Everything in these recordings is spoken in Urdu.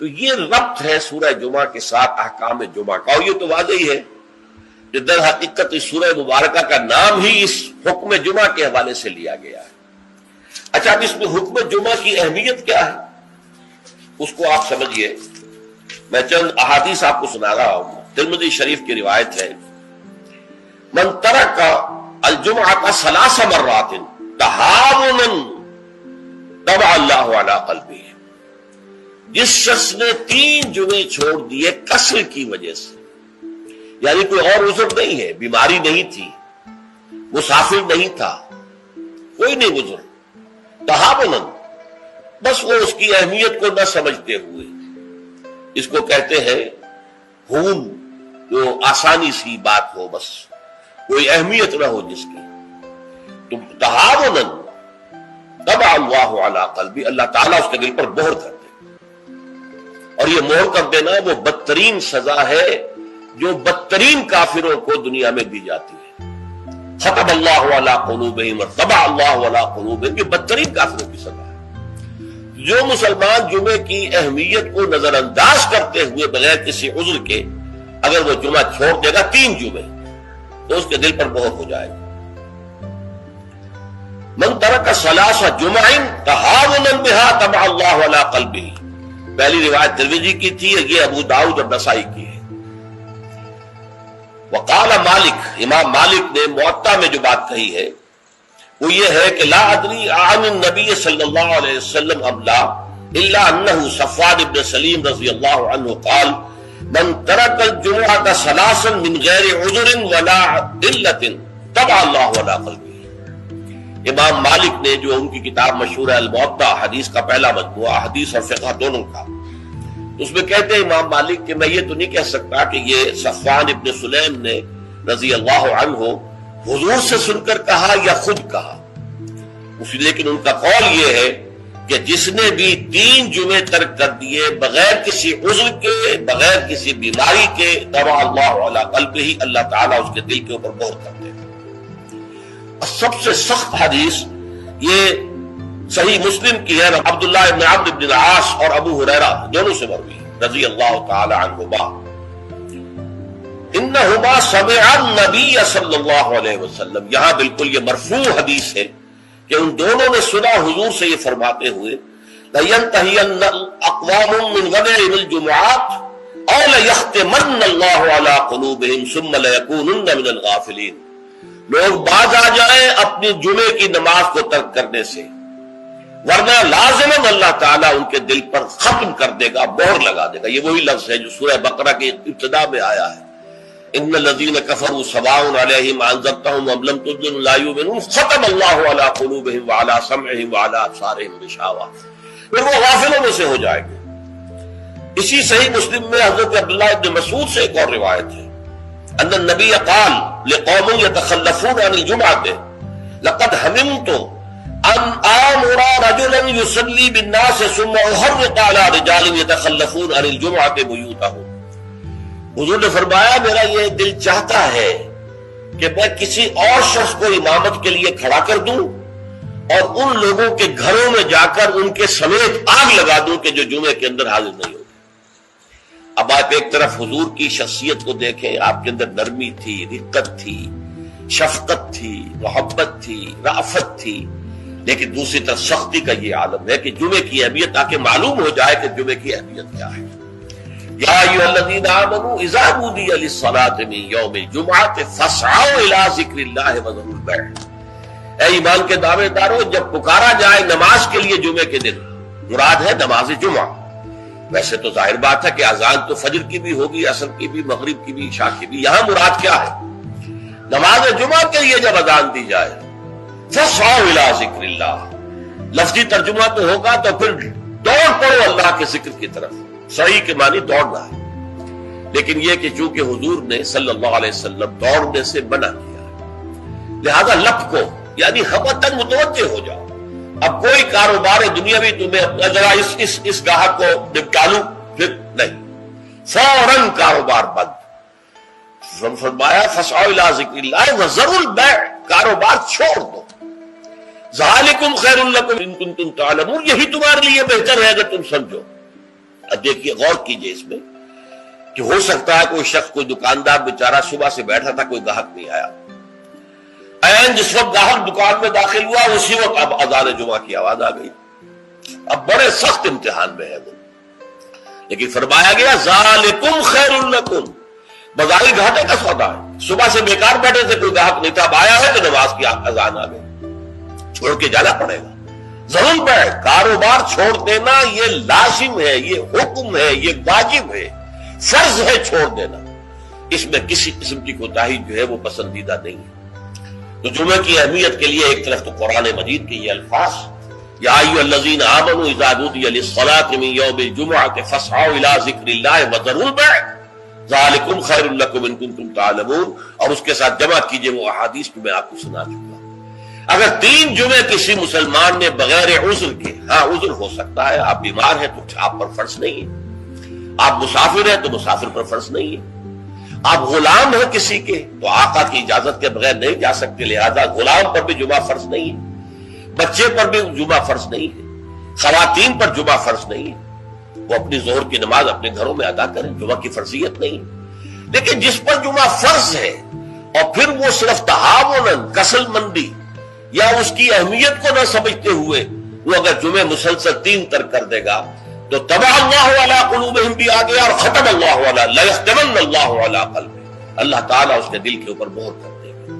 تو یہ ربط ہے سورہ جمعہ کے ساتھ احکام جمعہ کا، اور یہ تو واضح ہی ہے کہ در حقیقت اس سورہ مبارکہ کا نام ہی اس حکم جمعہ کے حوالے سے لیا گیا ہے۔ اچھا، اب اس میں حکم جمعہ کی اہمیت کیا ہے اس کو آپ سمجھیے۔ میں چند احادیث آپ کو سنا رہا ہوں۔ ترمذی شریف کی روایت ہے، من ترک الجمعہ ثلاث مرات تہاونا طبع اللہ علی قلبہ، جس شخص نے 3 جمعے چھوڑ دیے کسل کی وجہ سے، یعنی کوئی اور عذر نہیں ہے، بیماری نہیں تھی، مسافر نہیں تھا، کوئی نہیں عذر، تہاونا، بس وہ اس کی اہمیت کو نہ سمجھتے ہوئے، اس کو کہتے ہیں ہون، جو آسانی سی بات ہو، بس کوئی اہمیت نہ ہو جس کی، تو تہاونا طبع اللہ علی قلبی، اللہ تعالیٰ اس کے دل پر مہر کر دے۔ اور یہ مہر کر دینا وہ بدترین سزا ہے جو بدترین کافروں کو دنیا میں دی جاتی ہے۔ ختم اللہ علی قلوبہم طبع اللہ علی قلوبہم، یہ بدترین کافروں کی سزا ہے۔ جو مسلمان جمعے کی اہمیت کو نظر انداز کرتے ہوئے بغیر کسی عذر کے اگر وہ جمعہ چھوڑ دے گا 3 جمعے، تو اس کے دل پر مہر ہو جائے گا۔ من ترک ثلاث جمع تہاونا بها طبع اللہ علی قلبہ، پہلی روایت ترمذی کی تھی، یہ ابو داؤد اور نسائی کی ہے۔ وقال مالک، امام مالک نے موطا میں جو بات کہی ہے وہ یہ ہے کہ لا ادری عن النبی صلی اللہ علیہ وسلم ام لا الا انہ صفوان بن سلیم رضی اللہ عنہ قال من ترک الجمعہ ثلاثا من غیر عذر ولا علت طبع اللہ علی قلبہ۔ امام مالک نے جو ان کی کتاب مشہور ہے الموطا، حدیث کا پہلا مجموعہ، حدیث اور فقہ دونوں کا، اس میں کہتے ہیں امام مالک کہ میں یہ تو نہیں کہہ سکتا کہ یہ صفوان ابن سلیم نے رضی اللہ عنہ حضور سے سن کر کہا یا خود کہا، لیکن ان کا قول یہ ہے کہ جس نے بھی 3 جمعے ترک کر دیے بغیر کسی عذر کے، بغیر کسی بیماری کے، طبع اللہ علی قلبہ، اللہ تعالیٰ اس کے دل کے اوپر مہر کر دے گا۔ سب سے سخت حدیث یہ صحیح مسلم کی ہے، عبداللہ ابن عمرو بن العاص اور ابو ہریرہ دونوں سے مروی رضی اللہ تعالی عنہما، انہما سمعا النبی صلی اللہ علیہ وسلم، یہاں بالکل یہ مرفوع حدیث ہے کہ ان دونوں نے سنا حضور سے یہ فرماتے ہوئے لَيَنْتَهِيَنَّ أَقْوَامٌ مِّنْ غَدَرِ الْجُمُعَاتِ أَوْ لَيَخْتِمَنَّ اللَّهُ عَلَىٰ قُلُوبِهِمْ ثُمَّ لَيَكُونُنَّ مِنَ الْغَافِلِينَ، لوگ باز آ جائیں اپنی جمعے کی نماز کو ترک کرنے سے، ورنہ لازماً اللہ تعالیٰ ان کے دل پر ختم کر دے گا، مہر لگا دے گا۔ یہ وہی لفظ ہے جو سورہ بقرہ کی ابتدا میں آیا ہے، ان الذین کفروا سواء علیہم انذرتہم ام لم تنذرہم لا یؤمنون ختم اللہ علی قلوبہم وعلی سمعہم وعلی ابصارہم غشاوہ، پھر وہ غافلوں میں سے ہو جائیں گے۔ اسی صحیح مسلم میں حضرت عبداللہ ابن مسعود سے ایک اور روایت ہے، ان النبی قال لقوم یتخلفون عن الجمعۃ لقد ہممت ان آمر رجلا یصلی بالناس ثم احرق علی رجال یتخلفون عن الجمعۃ بیوتہم۔ حضور نے فرمایا میرا یہ دل چاہتا ہے کہ میں کسی اور شخص کو امامت کے لیے کھڑا کر دوں اور ان لوگوں کے گھروں میں جا کر ان کے سمیت آگ لگا دوں کہ جو جمعے کے اندر حاضر نہیں ہوتے۔ اب آپ ایک طرف حضور کی شخصیت کو دیکھیں، آپ کے اندر نرمی تھی، رقت تھی، شفقت تھی، محبت تھی، رأفت تھی، لیکن دوسری طرف سختی کا یہ عالم ہے کہ جمعے کی اہمیت تاکہ معلوم ہو جائے کہ جمعے کی اہمیت کیا ہے۔ یا ایھا الذین آمنوا اذا نودی للصلاۃ من یوم الجمعۃ فاسعوا الی ذکر اللہ وذروا البیع، اے ایمان کے دعوے دارو جب پکارا جائے نماز کے لیے جمعے کے دن، مراد ہے نماز جمعہ۔ ویسے تو ظاہر بات ہے کہ اذان تو فجر کی بھی ہوگی، عصر کی بھی، مغرب کی بھی، عشاء کی بھی، یہاں مراد کیا ہے؟ نماز جمعہ کے لیے جب اذان دی جائے فاسعوا الی ذکر اللہ، لفظی ترجمہ تو ہوگا تو پھر دوڑ پڑو اللہ کے ذکر کی طرف، صحیح کے معنی دوڑنا ہے، لیکن یہ کہ چونکہ حضور نے صلی اللہ علیہ وسلم دوڑنے سے منع کیا، لہذا لپ کو یعنی ہمتن متوجہ ہو جاؤ، اب کوئی کاروبار دنیاوی تمہیں ذرا اس گاہک کو نپٹا لوں، پھر نہیں، فوراً کاروبار بند۔ فرمایا فاسعوا الی ذکر اللہ وذروا البیع، کاروبار چھوڑ دو، ذالکم خیر لکم ان کنتم تعلمون، یہی تمہارے لیے بہتر ہے اگر تم سمجھو۔ اب دیکھیے غور کیجئے اس میں کہ ہو سکتا ہے کوئی شخص، کوئی دکاندار بیچارہ صبح سے بیٹھا تھا، کوئی گاہک نہیں آیا، جس وقت گاہک دکان میں داخل ہوا اسی وقت اب اذان جمعہ کی آواز آ گئی. اب بڑے سخت امتحان میں ہے وہ، لیکن فرمایا گیا ذالکم خیر لکم، بظاہر گھاٹے کا سودا ہے، صبح سے بیکار بیٹھے تھے، کوئی گاہک نہیں تھا، اب آیا ہے تو نماز کی اذان آ گئی، چھوڑ کے جانا پڑے گا. ضرور پڑے، کاروبار چھوڑ دینا یہ لازم ہے، یہ حکم ہے، یہ واجب ہے، فرض ہے چھوڑ دینا. اس میں کسی قسم کی کوتاہی جو ہے وہ پسندیدہ نہیں ہے. تو جمعے کی اہمیت کے لیے ایک طرف تو قرآن مجید کے یہ الفاظ، یا ایھا الذین آمنوا اذا نودی للصلاۃ من یوم الجمعۃ فاسعوا الی ذکر اللہ وذروا البیع ذالکم خیر لکم ان کنتم تعلمون، اور اس کے ساتھ جمع کیجئے وہ احادیث جو میں آپ کو سنا چکا. اگر 3 جمعے کسی مسلمان نے بغیر عذر کے، ہاں عذر ہو سکتا ہے، آپ بیمار ہیں تو آپ پر فرض نہیں ہے، آپ مسافر ہیں تو مسافر پر فرض نہیں ہے، آپ غلام ہیں کسی کے تو آقا کی اجازت کے بغیر نہیں جا سکتے، لہذا غلام پر بھی جمعہ فرض نہیں ہے، بچے پر بھی جمعہ فرض نہیں ہے، خواتین پر جمعہ فرض نہیں ہے، وہ اپنی ظہر کی نماز اپنے گھروں میں ادا کریں، جمعہ کی فرضیت نہیں ہے. لیکن جس پر جمعہ فرض ہے اور پھر وہ صرف تہاوناً، کسل مندی یا اس کی اہمیت کو نہ سمجھتے ہوئے وہ اگر جمعے مسلسل 3 ترک کر دے گا تو طبع اللہ علی قلوبہم بھی آ گیا، اور ختم اللہ علی لیختمن اللہ علی قلبہ، اللہ تعالیٰ اس کے دل کے اوپر مہر کر دے گا.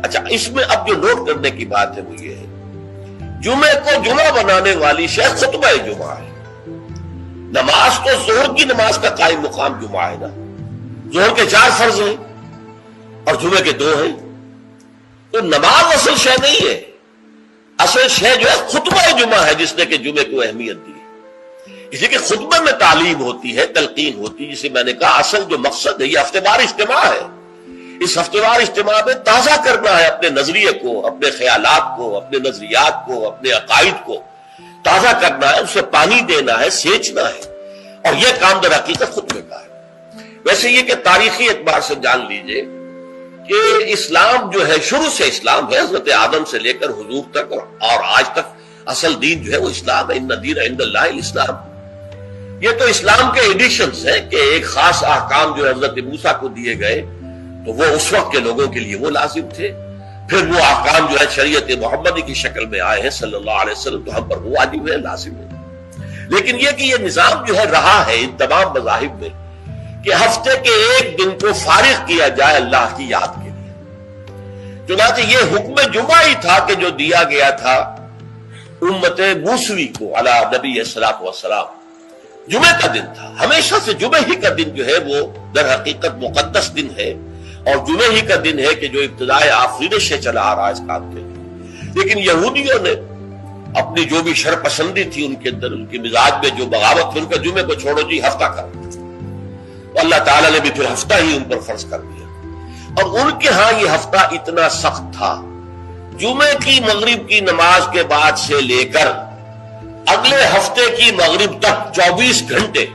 اچھا، اس میں اب جو نوٹ کرنے کی بات ہے وہ یہ ہے، جمعے کو جمعہ بنانے والی شے خطبہ جمعہ ہے. نماز تو ظہر کی نماز کا قائم مقام جمعہ ہے نا، ظہر کے 4 فرض ہیں اور جمعے کے 2 ہیں، تو نماز اصل شے نہیں ہے، اصل شے جو ہے خطبہ جمعہ ہے، جس نے کہ جمعے کو اہمیت دی. اس لیے کہ خطبے میں تعلیم ہوتی ہے، تلقین ہوتی ہے، جسے میں نے کہا اصل جو مقصد ہے یہ ہفتے وار اجتماع ہے. اس ہفتے وار اجتماع میں تازہ کرنا ہے اپنے نظریے کو، اپنے خیالات کو، اپنے نظریات کو، اپنے عقائد کو تازہ کرنا ہے، اسے پانی دینا ہے، سینچنا ہے، اور یہ کام در حقیقت خطبے کا ہے. ویسے یہ کہ تاریخی اعتبار سے جان لیجئے کہ اسلام جو ہے شروع سے اسلام ہے، حضرت آدم سے لے کر حضور تک اور آج تک اصل دین جو ہے وہ اسلام ہے. ان الدین عند اللہ الاسلام. یہ تو اسلام کے ایڈیشنز ہیں کہ ایک خاص احکام جو حضرت موسیٰ کو دیے گئے تو وہ اس وقت کے لوگوں کے لیے وہ لازم تھے، پھر وہ احکام جو ہے شریعت محمدی کی شکل میں آئے ہیں صلی اللہ علیہ وسلم، تو ہم پر وہ واجب ہے، لازم ہے. لیکن یہ کہ یہ نظام جو ہے رہا ہے ان تمام مذاہب میں کہ ہفتے کے ایک دن کو فارغ کیا جائے اللہ کی یاد کے لیے. چنانچہ یہ حکم جمعہ ہی تھا کہ جو دیا گیا تھا امت موسوی کو علی نبی الصلوۃ والسلام. جمعہ کا دن تھا، ہمیشہ سے جمعہ ہی کا دن جو ہے وہ در حقیقت مقدس دن ہے، اور جمعہ ہی کا دن ہے کہ جو ابتدائے آفریدہ سے چلا آ رہا ہے اس کام کے لیے. لیکن یہودیوں نے اپنی جو بھی شر پسندی تھی ان کے اندر، ان کے مزاج میں جو بغاوت تھی، ان کا جمعے کو چھوڑو جی ہفتہ کر دیا. اللہ تعالیٰ نے بھی پھر ہفتہ ہی ان پر فرض کر دیا. اور ان کے ہاں یہ ہفتہ اتنا سخت تھا، جمعے کی مغرب کی نماز کے بعد سے لے کر اگلے ہفتے کی مغرب تک 24 گھنٹے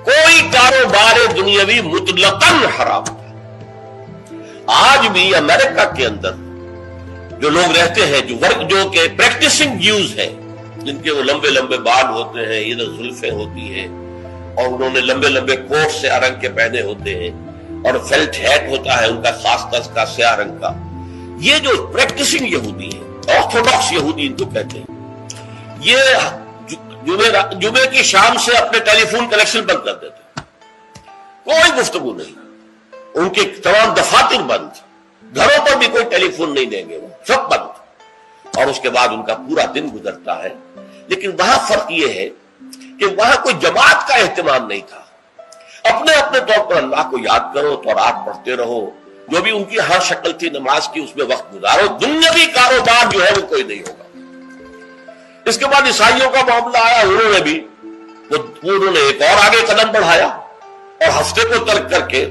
کوئی کاروبار دنیاوی مطلقاً حرام تھا. آج بھی امریکہ کے اندر جو لوگ رہتے ہیں، جو کہ پریکٹسنگ جیوز ہیں، جن کے وہ لمبے لمبے بال ہوتے ہیں، ادھر زلفیں ہوتی ہیں، اور انہوں نے لمبے لمبے کوٹ سیاہ رنگ کے پہنے ہوتے ہیں، اور فیلٹ ہیٹ ہوتا ہے ان کا خاص طرز کا سیاہ رنگ کا. یہ جو پریکٹسنگ یہودی ہیں، آرتھوڈاکس یہودی ان کو کہتے ہیں، یہ جمعے کی شام سے اپنے ٹیلی فون کنیکشن بند کر دیتے ہیں، کوئی گفتگو نہیں، ان کے تمام دفاتر بند، گھروں پر بھی کوئی ٹیلی فون نہیں دیں گے، وہ سب بند، اور اس کے بعد ان کا پورا دن گزرتا ہے. لیکن وہاں فرق یہ ہے کہ وہاں کوئی جماعت کا اہتمام نہیں تھا، اپنے اپنے طور پر اللہ کو یاد کرو، تورات پڑھتے رہو، جو بھی ان کی ہر شکل تھی نماز کی اس میں وقت گزارو، دنیاوی کاروبار جو ہے وہ کوئی نہیں ہوگا. اس کے بعد عیسائیوں کا معاملہ آیا، انہوں نے ایک اور آگے قدم بڑھایا اور ہفتے کو ترک کر کے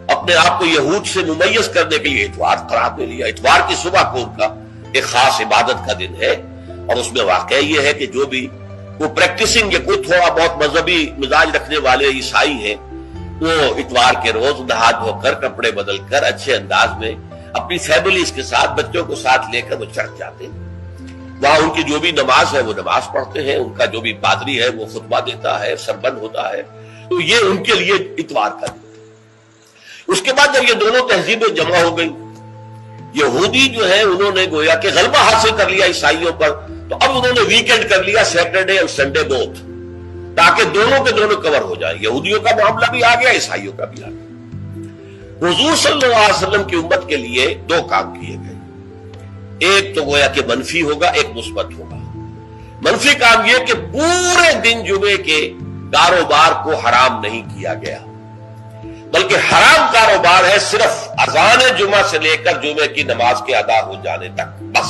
اپنے آپ کو یہود سے ممیز کرنے کے لیے اتوار قرار دے لیا. اتوار کی صبح کو ان کا ایک خاص عبادت کا دن ہے، اور اس میں واقعہ یہ ہے کہ جو بھی وہ پریکٹسنگ یا کوئی تھوڑا بہت مذہبی مزاج رکھنے والے عیسائی ہیں، وہ اتوار کے روز نہا دھو کر کپڑے بدل کر اچھے انداز میں اپنی فیملیز کے ساتھ، بچوں کو ساتھ لے کر وہ چرچ جاتے ہیں. وہاں ان کی جو بھی نماز ہے وہ نماز پڑھتے ہیں، ان کا جو بھی پادری ہے وہ خطبہ دیتا ہے، سربند ہوتا ہے، تو یہ ان کے لیے اتوار کا دن۔ اس کے بعد جب یہ دونوں تہذیبیں جمع ہو گئی، یہودی جو ہے انہوں نے گویا کہ غلبہ حاصل کر لیا عیسائیوں پر، تو اب انہوں نے ویکینڈ کر لیا، سیٹرڈے اور سنڈے بوتھ، تاکہ دونوں کے دونوں کور ہو جائیں، یہودیوں کا معاملہ بھی آ گیا، عیسائیوں کا بھی آ گیا۔ حضور صلی اللہ علیہ وسلم کی امت کے لیے دو کام کیے گئے، ایک تو گویا کہ منفی ہوگا، ایک مثبت ہوگا۔ منفی کام یہ کہ پورے دن جمعے کے کاروبار کو حرام نہیں کیا گیا، بلکہ حرام کاروبار ہے صرف اذان جمعہ سے لے کر جمعے کی نماز کے ادا ہو جانے تک، بس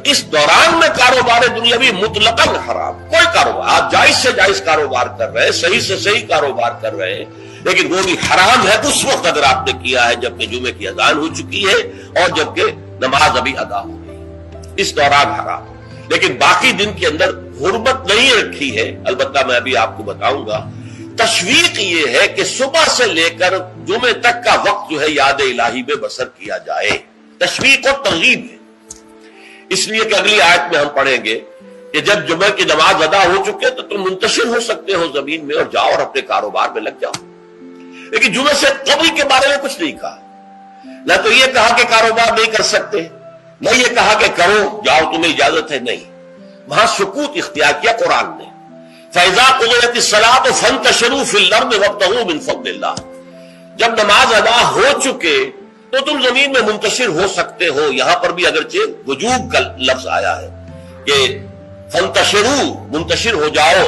اس دوران میں کاروبار دنیاوی مطلقاً حرام، کوئی کاروبار، آپ جائز سے جائز کاروبار کر رہے ہیں، صحیح سے صحیح کاروبار کر رہے ہیں، لیکن وہ بھی حرام ہے اس وقت اگر آپ نے کیا ہے جبکہ جمعے کی اذان ہو چکی ہے اور جبکہ نماز ابھی ادا ہو گئی، اس دوران حرام۔ لیکن باقی دن کے اندر حرمت نہیں رکھی ہے، البتہ میں ابھی آپ کو بتاؤں گا۔ تشویق یہ ہے کہ صبح سے لے کر جمعے تک کا وقت جو ہے یاد الہی میں بسر کیا جائے، تشویق اور ترغیب ہے، اس لیے کہ اگلی آیت میں ہم پڑھیں گے کہ جب جمعہ کی نماز ادا ہو چکے تو تم منتشر ہو سکتے ہو زمین میں اور جاؤ اور اپنے کاروبار میں لگ جاؤ۔ لیکن جمعے سے قبل کے بارے میں کچھ نہیں کہا، نہ تو یہ کہا کہ کاروبار نہیں کر سکتے، نہ یہ کہا کہ کرو جاؤ تمہیں اجازت ہے، نہیں، وہاں سکوت اختیار کیا قرآن نے۔ فَإِذَا قُضِيَتِ الصَّلَاةُ فَانتَشِرُوا فِي الْأَرْضِ وَابْتَغُوا مِن فَضْلِ اللَّهِ، جب نماز ادا ہو چکے تو تم زمین میں منتشر ہو سکتے ہو۔ یہاں پر بھی اگرچہ وجوب کا لفظ آیا ہے کہ فَانتَشِرُوا، منتشر ہو جاؤ،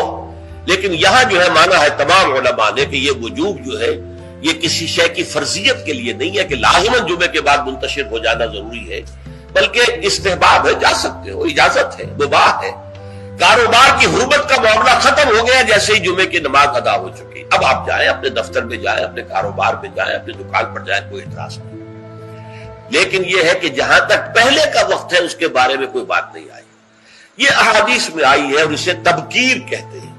لیکن یہاں جو ہے مانا ہے تمام علماء نے کہ یہ وجوب جو ہے یہ کسی شے کی فرضیت کے لیے نہیں ہے کہ لازماً جمعے کے بعد منتشر ہو جانا ضروری ہے، بلکہ استحباب ہے، جا سکتے ہو، اجازت ہے، مباح ہے۔ کاروبار کی حرمت کا معاملہ ختم ہو گیا جیسے ہی جمعے کی نماز ادا ہو چکی، اب آپ جائیں، اپنے دفتر میں جائیں، اپنے کاروبار میں جائیں، اپنی دکان پر جائیں، کوئی اعتراض نہیں۔ لیکن یہ ہے کہ جہاں تک پہلے کا وقت ہے اس کے بارے میں کوئی بات نہیں آئی، یہ احادیث میں آئی ہے اور اسے تبکیر کہتے ہیں۔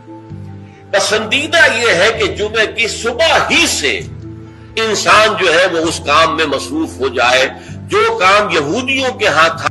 پسندیدہ یہ ہے کہ جمعے کی صبح ہی سے انسان جو ہے وہ اس کام میں مصروف ہو جائے جو کام یہودیوں کے ہاں تھا